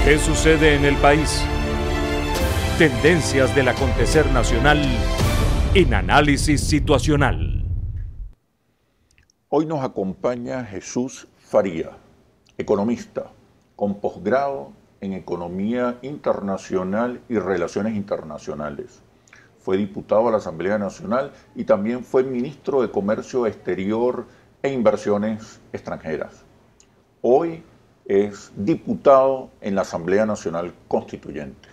¿Qué sucede en el país? Tendencias del acontecer nacional en Análisis Situacional. Hoy nos acompaña Jesús Faría, economista con posgrado en Economía Internacional y Relaciones Internacionales. Fue diputado a la Asamblea Nacional y también fue ministro de Comercio Exterior e Inversiones Extranjeras. Hoy es diputado en la Asamblea Nacional Constituyente.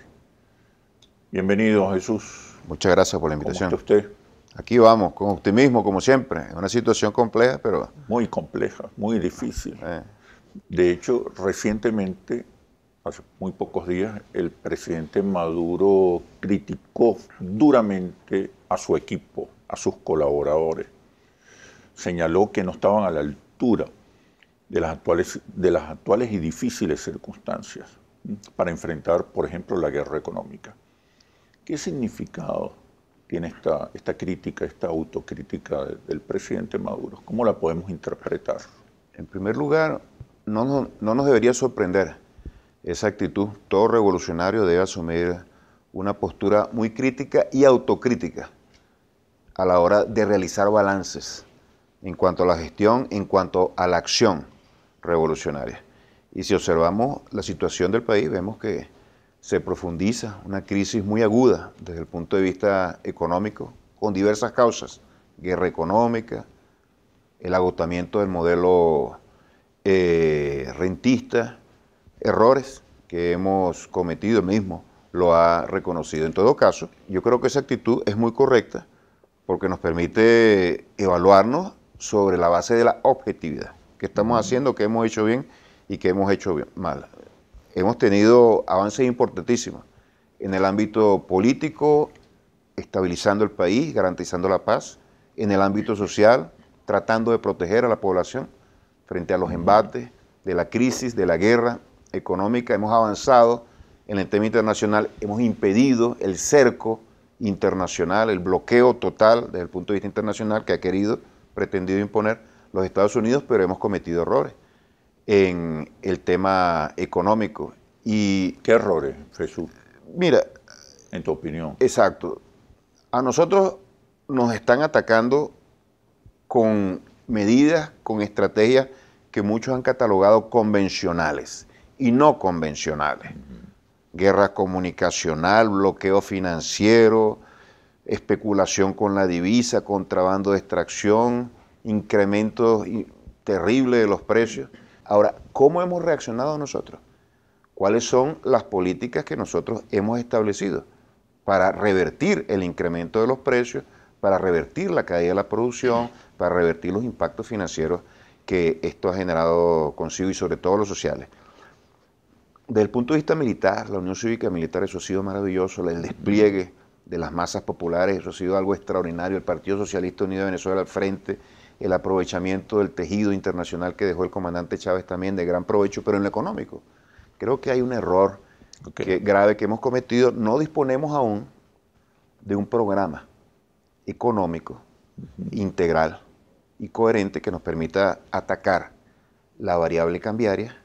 Bienvenido, Jesús. Muchas gracias por la invitación. ¿Cómo está usted? Aquí vamos, con optimismo, como siempre. Es una situación compleja, pero... Muy compleja, muy difícil. De hecho, recientemente, hace muy pocos días, el presidente Maduro criticó duramente a su equipo, a sus colaboradores. Señaló que no estaban a la altura de las actuales y difíciles circunstancias para enfrentar, por ejemplo, la guerra económica. ¿Qué significado tiene esta crítica, esta autocrítica del presidente Maduro? ¿Cómo la podemos interpretar? En primer lugar, no nos debería sorprender esa actitud. Todo revolucionario debe asumir una postura muy crítica y autocrítica a la hora de realizar balances en cuanto a la gestión, en cuanto a la acción revolucionaria. Y si observamos la situación del país, vemos que se profundiza una crisis muy aguda desde el punto de vista económico, con diversas causas: guerra económica, el agotamiento del modelo rentista, errores que hemos cometido, él mismo lo ha reconocido. En todo caso, yo creo que esa actitud es muy correcta porque nos permite evaluarnos sobre la base de la objetividad. ¿Qué estamos haciendo? ¿Qué hemos hecho bien y qué hemos hecho mal? Hemos tenido avances importantísimos en el ámbito político, estabilizando el país, garantizando la paz; en el ámbito social, tratando de proteger a la población frente a los embates de la crisis, de la guerra económica. Hemos avanzado en el tema internacional, hemos impedido el cerco internacional, el bloqueo total desde el punto de vista internacional que ha pretendido imponer los Estados Unidos, pero hemos cometido errores en el tema económico. ¿Qué errores, Jesús? Mira, en tu opinión. Exacto. A nosotros nos están atacando con medidas, con estrategias que muchos han catalogado convencionales y no convencionales. Guerra comunicacional, bloqueo financiero, especulación con la divisa, contrabando de extracción, incrementos terribles de los precios. Ahora, ¿cómo hemos reaccionado nosotros? ¿Cuáles son las políticas que nosotros hemos establecido para revertir el incremento de los precios, para revertir la caída de la producción, para revertir los impactos financieros que esto ha generado consigo y sobre todo los sociales? Desde el punto de vista militar, la Unión Cívica Militar, eso ha sido maravilloso, el despliegue de las masas populares, eso ha sido algo extraordinario. El Partido Socialista Unido de Venezuela al frente, el aprovechamiento del tejido internacional que dejó el comandante Chávez también de gran provecho, pero en lo económico creo que hay un error grave que hemos cometido. No disponemos aún de un programa económico integral y coherente que nos permita atacar la variable cambiaria,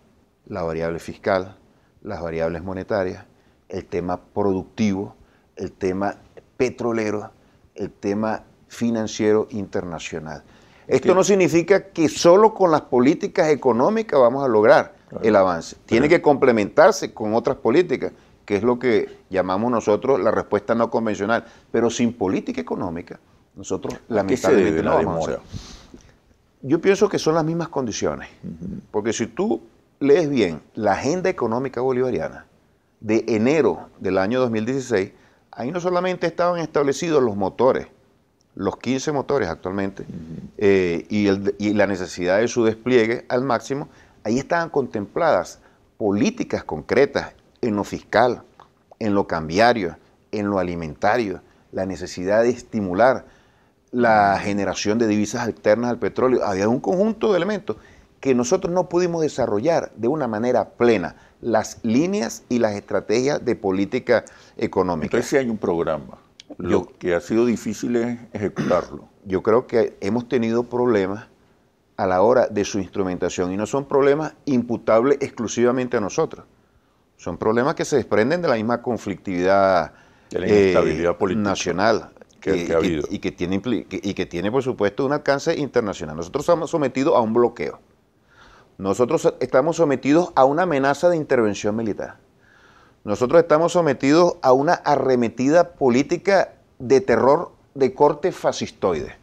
la variable fiscal, las variables monetarias, el tema productivo, el tema petrolero, el tema financiero internacional. Esto no significa que solo con las políticas económicas vamos a lograr el avance. Tiene que complementarse con otras políticas, que es lo que llamamos nosotros la respuesta no convencional. Pero sin política económica, nosotros lamentablemente no vamos a hacer. Yo pienso que son las mismas condiciones, porque si tú lees bien la agenda económica bolivariana de enero del año 2016, ahí no solamente estaban establecidos los motores, los 15 motores actualmente, y la necesidad de su despliegue al máximo, ahí estaban contempladas políticas concretas en lo fiscal, en lo cambiario, en lo alimentario, la necesidad de estimular la generación de divisas alternas al petróleo. Había un conjunto de elementos que nosotros no pudimos desarrollar de una manera plena, las líneas y las estrategias de política económica. Entonces sí hay un programa. Lo que ha sido difícil es ejecutarlo. Yo creo que hemos tenido problemas a la hora de su instrumentación y no son problemas imputables exclusivamente a nosotros. Son problemas que se desprenden de la misma conflictividad de la inestabilidad política nacional que ha habido. Y que tiene, por supuesto, un alcance internacional. Nosotros estamos sometidos a un bloqueo. Nosotros estamos sometidos a una amenaza de intervención militar. Nosotros estamos sometidos a una arremetida política de terror de corte fascistoide.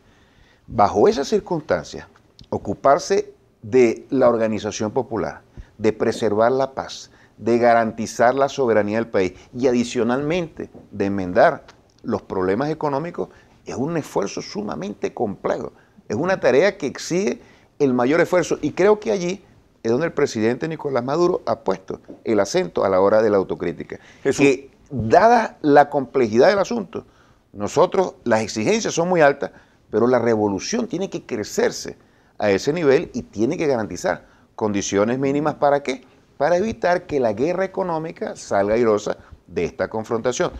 Bajo esas circunstancias, ocuparse de la organización popular, de preservar la paz, de garantizar la soberanía del país y adicionalmente de enmendar los problemas económicos es un esfuerzo sumamente complejo. Es una tarea que exige el mayor esfuerzo y creo que allí es donde el presidente Nicolás Maduro ha puesto el acento a la hora de la autocrítica. Que dada la complejidad del asunto, nosotros, las exigencias son muy altas, pero la revolución tiene que crecerse a ese nivel y tiene que garantizar condiciones mínimas ¿para qué? Para evitar que la guerra económica salga airosa de esta confrontación.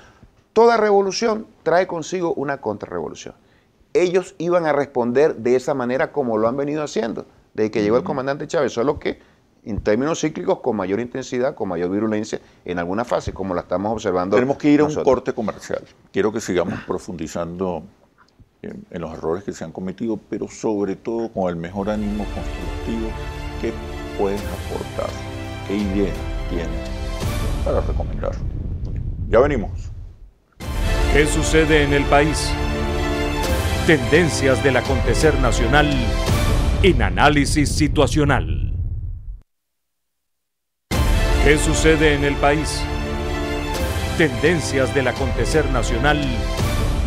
Toda revolución trae consigo una contrarrevolución. Ellos iban a responder de esa manera como lo han venido haciendo desde que llegó el comandante Chávez, solo que en términos cíclicos con mayor intensidad, con mayor virulencia en alguna fase, como la estamos observando. Tenemos que ir a un nosotros. corte comercial. Quiero que sigamos profundizando en los errores que se han cometido, pero sobre todo con el mejor ánimo constructivo. ¿Qué puedes aportar? ¿Qué idea tienes para recomendar? Ya venimos. ¿Qué sucede en el país? Tendencias del acontecer nacional en Análisis Situacional. ¿Qué sucede en el país? Tendencias del acontecer nacional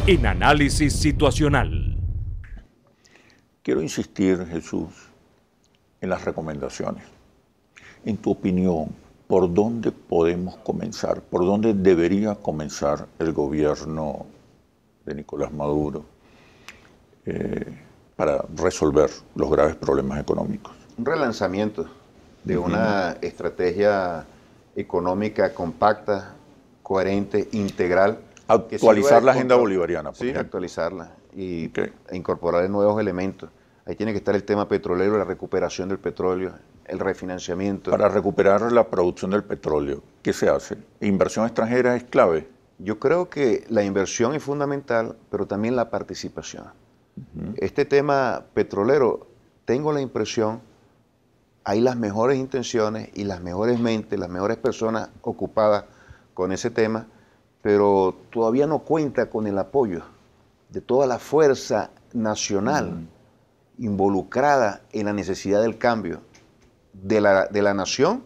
en Análisis Situacional. Quiero insistir, Jesús, en las recomendaciones. En tu opinión, ¿por dónde podemos comenzar? ¿Por dónde debería comenzar el gobierno de Nicolás Maduro para resolver los graves problemas económicos? Un relanzamiento de una estrategia económica compacta, coherente, integral. Actualizar la agenda bolivariana. Sí, actualizarla e incorporar nuevos elementos. Ahí tiene que estar el tema petrolero, la recuperación del petróleo, el refinanciamiento. Para recuperar la producción del petróleo, ¿qué se hace? ¿Inversión extranjera es clave? Yo creo que la inversión es fundamental, pero también la participación. Este tema petrolero, tengo la impresión, hay las mejores intenciones y las mejores mentes, las mejores personas ocupadas con ese tema, pero todavía no cuenta con el apoyo de toda la fuerza nacional involucrada en la necesidad del cambio de la nación,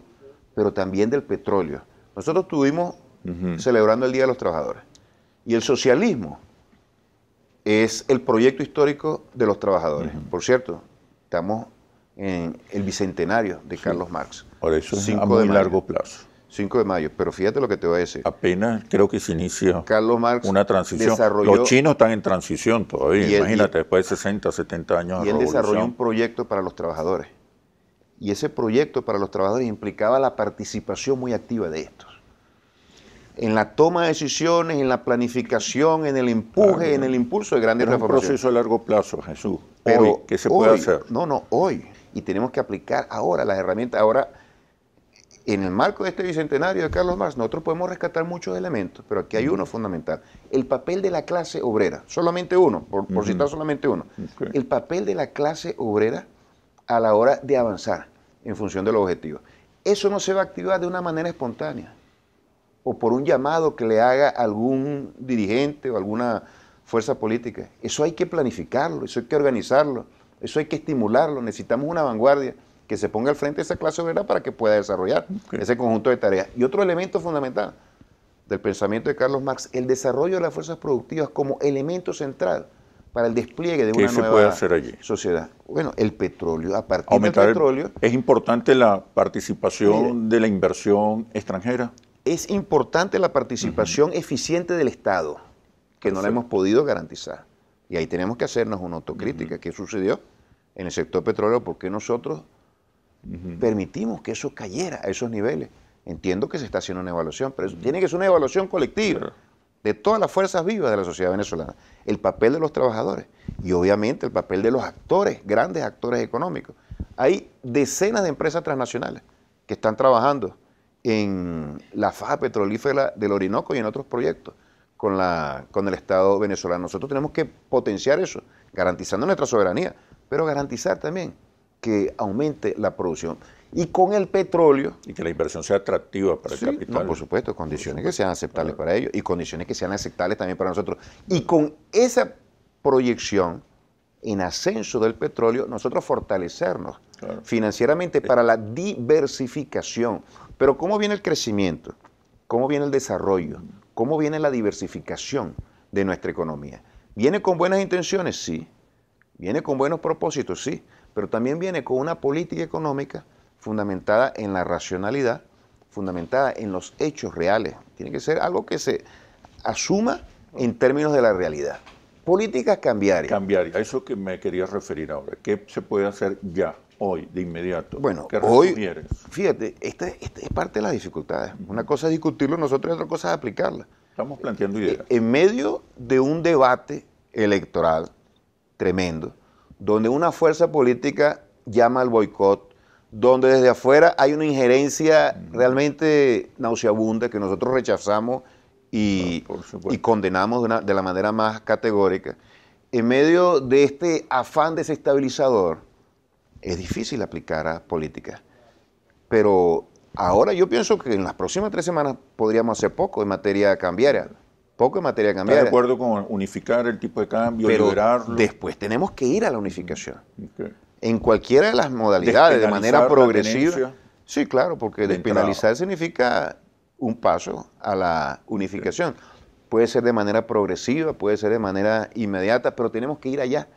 pero también del petróleo. Nosotros estuvimos celebrando el Día de los Trabajadores y el socialismo es el proyecto histórico de los trabajadores. Por cierto, estamos en el bicentenario de Carlos Marx. Por eso es a muy largo plazo. 5 de mayo, pero fíjate lo que te voy a decir. Apenas creo que se inicia Carlos Marx una transición. Los chinos están en transición todavía, imagínate, después de 60, 70 años de revolución. Y él desarrolló un proyecto para los trabajadores. Y ese proyecto para los trabajadores implicaba la participación muy activa de estos. En la toma de decisiones, en la planificación, en el empuje, en el impulso de grandes reformas. Es un proceso a largo plazo, Jesús. Pero hoy, ¿qué se puede hacer? No, hoy. Y tenemos que aplicar ahora las herramientas. Ahora, en el marco de este bicentenario de Carlos Marx, nosotros podemos rescatar muchos elementos, pero aquí hay uno fundamental. El papel de la clase obrera, solamente uno, por citar solamente uno. El papel de la clase obrera a la hora de avanzar en función de los objetivos. Eso no se va a activar de una manera espontánea o por un llamado que le haga algún dirigente o alguna fuerza política. Eso hay que planificarlo, eso hay que organizarlo, eso hay que estimularlo. Necesitamos una vanguardia que se ponga al frente de esa clase obrera para que pueda desarrollar ese conjunto de tareas. Y otro elemento fundamental del pensamiento de Carlos Marx, el desarrollo de las fuerzas productivas como elemento central para el despliegue de una nueva sociedad. Bueno, el petróleo, a partir del petróleo... ¿Es importante la participación de la inversión extranjera? Es importante la participación eficiente del Estado, que no la hemos podido garantizar. Y ahí tenemos que hacernos una autocrítica. ¿Qué sucedió en el sector petrolero? ¿Por qué nosotros permitimos que eso cayera a esos niveles? Entiendo que se está haciendo una evaluación, pero eso tiene que ser una evaluación colectiva de todas las fuerzas vivas de la sociedad venezolana. El papel de los trabajadores y obviamente el papel de los actores, grandes actores económicos. Hay decenas de empresas transnacionales que están trabajando en la faja petrolífera del Orinoco y en otros proyectos con el Estado venezolano. Nosotros tenemos que potenciar eso, garantizando nuestra soberanía, pero garantizar también que aumente la producción. Y con el petróleo... Y que la inversión sea atractiva para el capital. No, por supuesto, condiciones que sean aceptables para ellos y condiciones que sean aceptables también para nosotros. Y con esa proyección en ascenso del petróleo, nosotros fortalecernos financieramente para la diversificación. Pero ¿cómo viene el crecimiento? ¿Cómo viene el desarrollo? ¿Cómo viene la diversificación de nuestra economía? ¿Viene con buenas intenciones? Sí. ¿Viene con buenos propósitos? Sí. Pero también viene con una política económica fundamentada en la racionalidad, fundamentada en los hechos reales. Tiene que ser algo que se asuma en términos de la realidad. Políticas cambiarias. Cambiarias, a eso que me quería referir ahora. ¿Qué se puede hacer ya, hoy, de inmediato? Bueno, ¿Qué hoy, resumieres? fíjate, esta es parte de las dificultades. Una cosa es discutirlo nosotros y otra cosa es aplicarla. Estamos planteando ideas. En medio de un debate electoral tremendo, donde una fuerza política llama al boicot, donde desde afuera hay una injerencia realmente nauseabunda que nosotros rechazamos y condenamos de la manera más categórica. En medio de este afán desestabilizador, es difícil aplicar a políticas. Pero ahora yo pienso que en las próximas 3 semanas podríamos hacer poco en materia cambiaria. Poco en materia cambiaria. ¿Estás de acuerdo con unificar el tipo de cambio, pero liberarlo? Después tenemos que ir a la unificación. Okay. En cualquiera de las modalidades, de manera progresiva. Sí, claro, porque despenalizar significa un paso a la unificación. Puede ser de manera progresiva, puede ser de manera inmediata, pero tenemos que ir allá.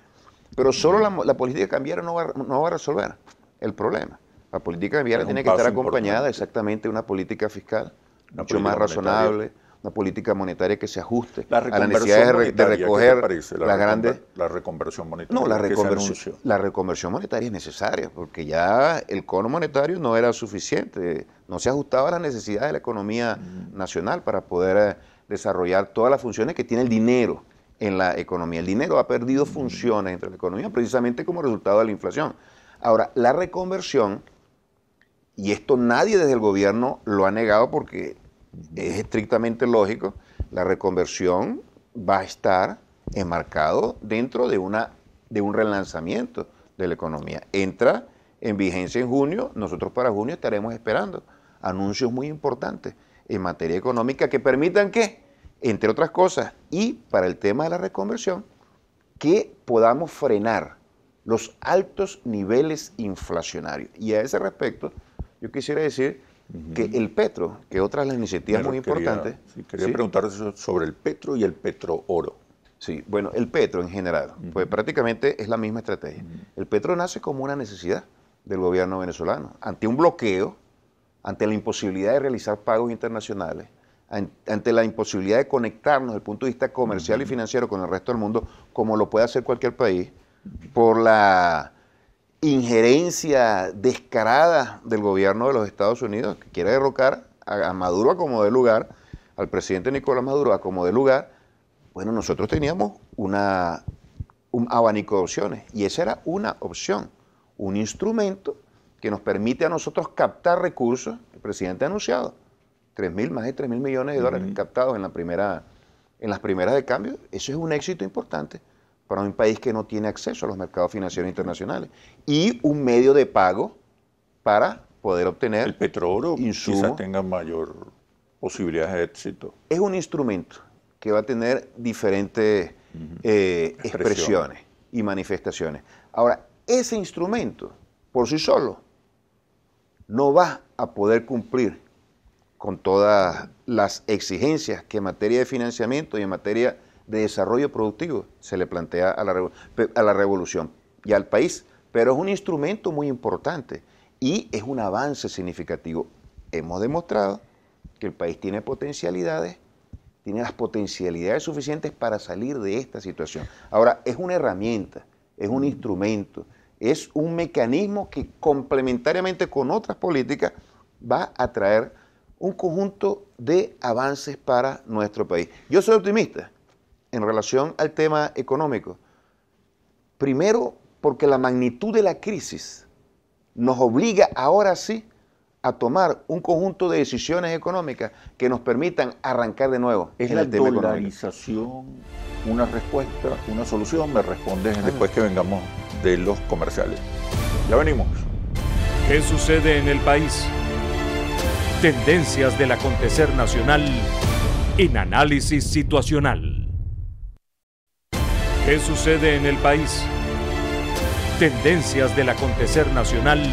Pero solo la política cambiaria no va a resolver el problema. La política cambiaria tiene que estar acompañada exactamente de una política fiscal mucho más razonable, una política monetaria que se ajuste a las necesidades de recoger las grandes... La reconversión monetaria. No, la reconversión monetaria es necesaria, porque ya el cono monetario no era suficiente, no se ajustaba a las necesidades de la economía nacional para poder desarrollar todas las funciones que tiene el dinero en la economía. El dinero ha perdido funciones entre la economía precisamente como resultado de la inflación. Ahora, la reconversión, y esto nadie desde el gobierno lo ha negado porque es estrictamente lógico, la reconversión va a estar enmarcado dentro de un relanzamiento de la economía. Entra en vigencia en junio, nosotros para junio estaremos esperando anuncios muy importantes en materia económica que permitan que, entre otras cosas, y para el tema de la reconversión, que podamos frenar los altos niveles inflacionarios. Y a ese respecto, yo quisiera decir que el petro, que es otra de las iniciativas muy importantes... Quería preguntar sobre el petro y el petrooro. Sí, bueno, el petro en general, pues prácticamente es la misma estrategia. El petro nace como una necesidad del gobierno venezolano, ante un bloqueo, ante la imposibilidad de realizar pagos internacionales, ante la imposibilidad de conectarnos desde el punto de vista comercial y financiero con el resto del mundo, como lo puede hacer cualquier país, por la injerencia descarada del gobierno de los Estados Unidos, que quiere derrocar a Maduro a como de lugar, al presidente Nicolás Maduro a como de lugar. Bueno, nosotros teníamos un abanico de opciones, y esa era una opción, un instrumento que nos permite a nosotros captar recursos. El presidente ha anunciado más de 3.000 millones de dólares captados en las primeras de cambio. Eso es un éxito importante para un país que no tiene acceso a los mercados financieros internacionales, y un medio de pago para poder obtener el petrooro quizás tenga mayor posibilidades de éxito. Es un instrumento que va a tener diferentes expresiones y manifestaciones. Ahora, ese instrumento por sí solo no va a poder cumplir con todas las exigencias que en materia de financiamiento y en materia de desarrollo productivo se le plantea a la revolución y al país, pero es un instrumento muy importante y es un avance significativo. Hemos demostrado que el país tiene potencialidades, tiene las potencialidades suficientes para salir de esta situación. Ahora, es una herramienta, es un instrumento, es un mecanismo que complementariamente con otras políticas va a traer un conjunto de avances para nuestro país. Yo soy optimista en relación al tema económico. Primero, porque la magnitud de la crisis nos obliga ahora sí a tomar un conjunto de decisiones económicas que nos permitan arrancar de nuevo. ¿Es la dolarización una respuesta, una solución? Me respondes después que vengamos de los comerciales. Ya venimos. ¿Qué sucede en el país? Tendencias del acontecer nacional en Análisis Situacional. ¿Qué sucede en el país? Tendencias del acontecer nacional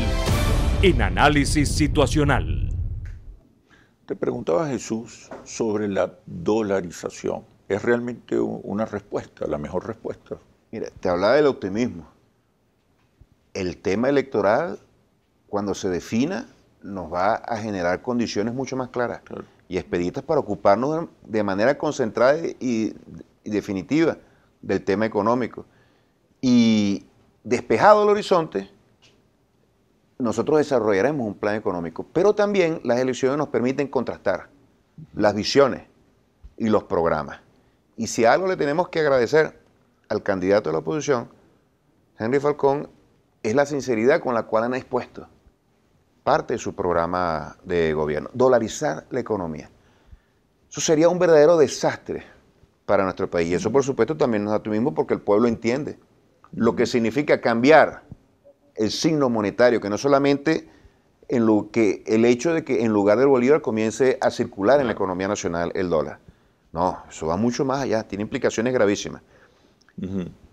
en Análisis Situacional. Te preguntaba, Jesús, sobre la dolarización. ¿Es realmente una respuesta, la mejor respuesta? Mira, te hablaba del optimismo. El tema electoral, cuando se defina, nos va a generar condiciones mucho más claras y expeditas para ocuparnos de manera concentrada y definitiva del tema económico. Y despejado el horizonte, nosotros desarrollaremos un plan económico, pero también las elecciones nos permiten contrastar las visiones y los programas. Y si algo le tenemos que agradecer al candidato de la oposición, Henry Falcón, es la sinceridad con la cual han expuesto parte de su programa de gobierno, dolarizar la economía. Eso sería un verdadero desastre para nuestro país. Y eso, por supuesto, también nos da optimismo porque el pueblo entiende lo que significa cambiar el signo monetario, que no solamente en lo que el hecho de que en lugar del bolívar comience a circular en la economía nacional el dólar. No, eso va mucho más allá, tiene implicaciones gravísimas.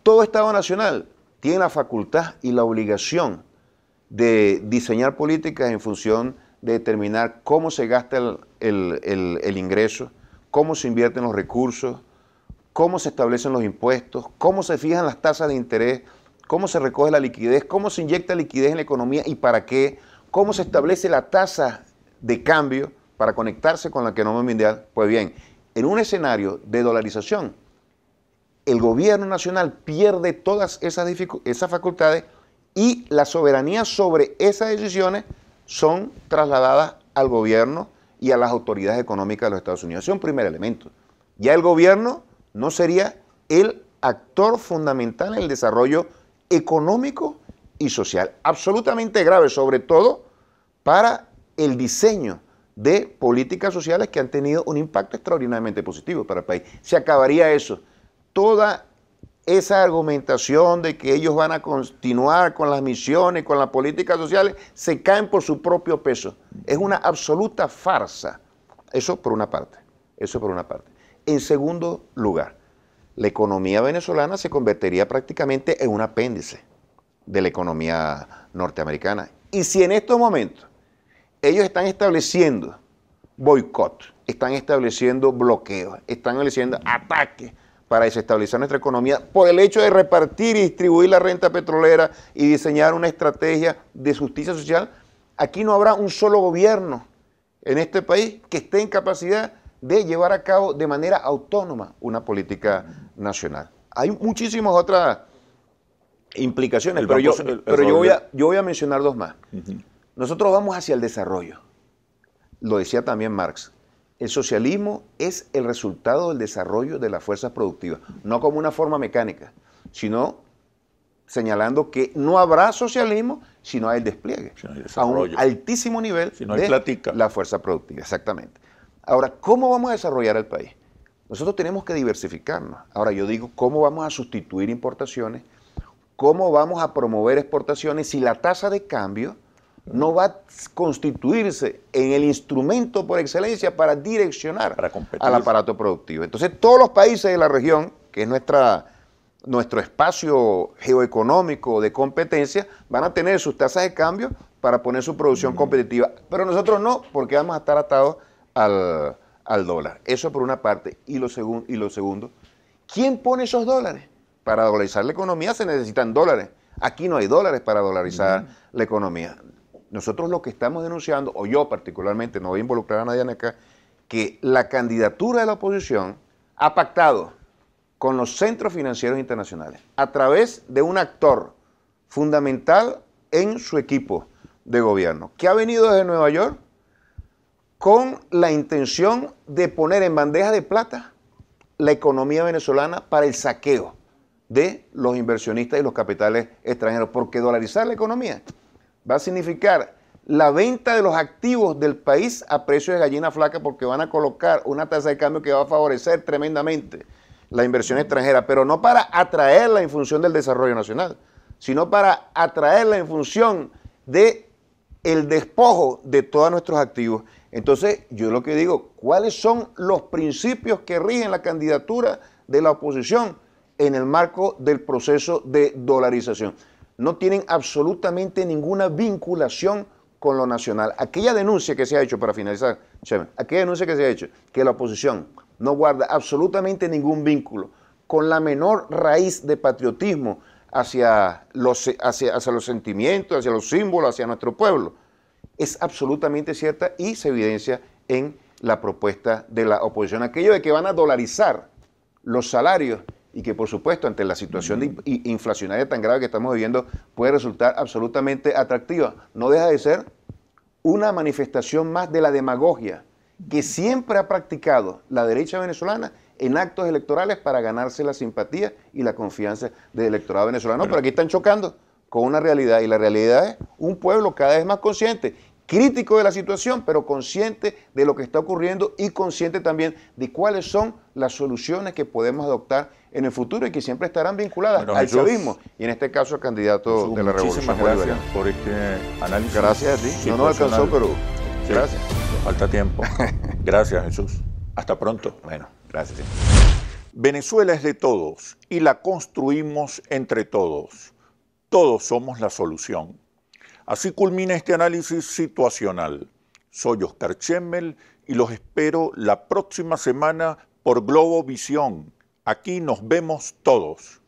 Todo Estado nacional tiene la facultad y la obligación de diseñar políticas en función de determinar cómo se gasta el ingreso, cómo se invierten los recursos, cómo se establecen los impuestos, cómo se fijan las tasas de interés, cómo se recoge la liquidez, cómo se inyecta liquidez en la economía y para qué, cómo se establece la tasa de cambio para conectarse con la economía mundial. Pues bien, en un escenario de dolarización, el gobierno nacional pierde todas esas facultades y la soberanía sobre esas decisiones son trasladadas al gobierno y a las autoridades económicas de los Estados Unidos. Ese es un primer elemento. Ya el gobierno no sería el actor fundamental en el desarrollo económico y social. Absolutamente grave, sobre todo para el diseño de políticas sociales que han tenido un impacto extraordinariamente positivo para el país. Se acabaría eso. Toda esa argumentación de que ellos van a continuar con las misiones, con las políticas sociales, se caen por su propio peso. Es una absoluta farsa. Eso por una parte. Eso por una parte. En segundo lugar, la economía venezolana se convertiría prácticamente en un apéndice de la economía norteamericana. Y si en estos momentos ellos están estableciendo boicot, están estableciendo bloqueos, están estableciendo ataques para desestabilizar nuestra economía por el hecho de repartir y distribuir la renta petrolera y diseñar una estrategia de justicia social, aquí no habrá un solo gobierno en este país que esté en capacidad de llevar a cabo de manera autónoma una política nacional. Hay muchísimas otras implicaciones, pero yo voy a mencionar dos más. Nosotros vamos hacia el desarrollo. Lo decía también Marx. El socialismo es el resultado del desarrollo de las fuerzas productivas, no como una forma mecánica, sino señalando que no habrá socialismo si no hay el despliegue a un altísimo nivel de la fuerza productiva. Exactamente. Ahora, ¿cómo vamos a desarrollar el país? Nosotros tenemos que diversificarnos. Ahora, yo digo, ¿cómo vamos a sustituir importaciones? ¿Cómo vamos a promover exportaciones si la tasa de cambio no va a constituirse en el instrumento por excelencia para direccionar al aparato productivo? Entonces, todos los países de la región, que es nuestro espacio geoeconómico de competencia, van a tener sus tasas de cambio para poner su producción competitiva. Pero nosotros no, porque vamos a estar atados al dólar. Eso por una parte. Y lo segundo, ¿quién pone esos dólares? Para dolarizar la economía se necesitan dólares. Aquí no hay dólares para dolarizar la economía. Nosotros lo que estamos denunciando, o yo particularmente, no voy a involucrar a nadie acá, que la candidatura de la oposición ha pactado con los centros financieros internacionales a través de un actor fundamental en su equipo de gobierno, que ha venido desde Nueva York con la intención de poner en bandeja de plata la economía venezolana para el saqueo de los inversionistas y los capitales extranjeros, porque dolarizar la economía va a significar la venta de los activos del país a precios de gallina flaca porque van a colocar una tasa de cambio que va a favorecer tremendamente la inversión extranjera, pero no para atraerla en función del desarrollo nacional, sino para atraerla en función de el despojo de todos nuestros activos. Entonces, yo lo que digo, ¿cuáles son los principios que rigen la candidatura de la oposición en el marco del proceso de dolarización? No tienen absolutamente ninguna vinculación con lo nacional. Aquella denuncia que se ha hecho, para finalizar, Chema, aquella denuncia que se ha hecho, que la oposición no guarda absolutamente ningún vínculo con la menor raíz de patriotismo hacia los sentimientos, hacia los símbolos, hacia nuestro pueblo, es absolutamente cierta y se evidencia en la propuesta de la oposición. Aquello de que van a dolarizar los salarios y que, por supuesto, ante la situación inflacionaria tan grave que estamos viviendo, puede resultar absolutamente atractiva. No deja de ser una manifestación más de la demagogia que siempre ha practicado la derecha venezolana en actos electorales para ganarse la simpatía y la confianza del electorado venezolano. Pero aquí están chocando con una realidad, y la realidad es un pueblo cada vez más consciente, crítico de la situación, pero consciente de lo que está ocurriendo y consciente también de cuáles son las soluciones que podemos adoptar en el futuro y que siempre estarán vinculadas al chavismo y en este caso al candidato de la Revolución Bolivariana. Muchísimas gracias por este análisis. Gracias a ti. No nos alcanzó, pero sí, gracias. Falta tiempo. Gracias, Jesús. Hasta pronto. Bueno, gracias. Venezuela es de todos y la construimos entre todos. Todos somos la solución. Así culmina este análisis situacional. Soy Oscar Chemmel y los espero la próxima semana por Globovisión. Aquí nos vemos todos.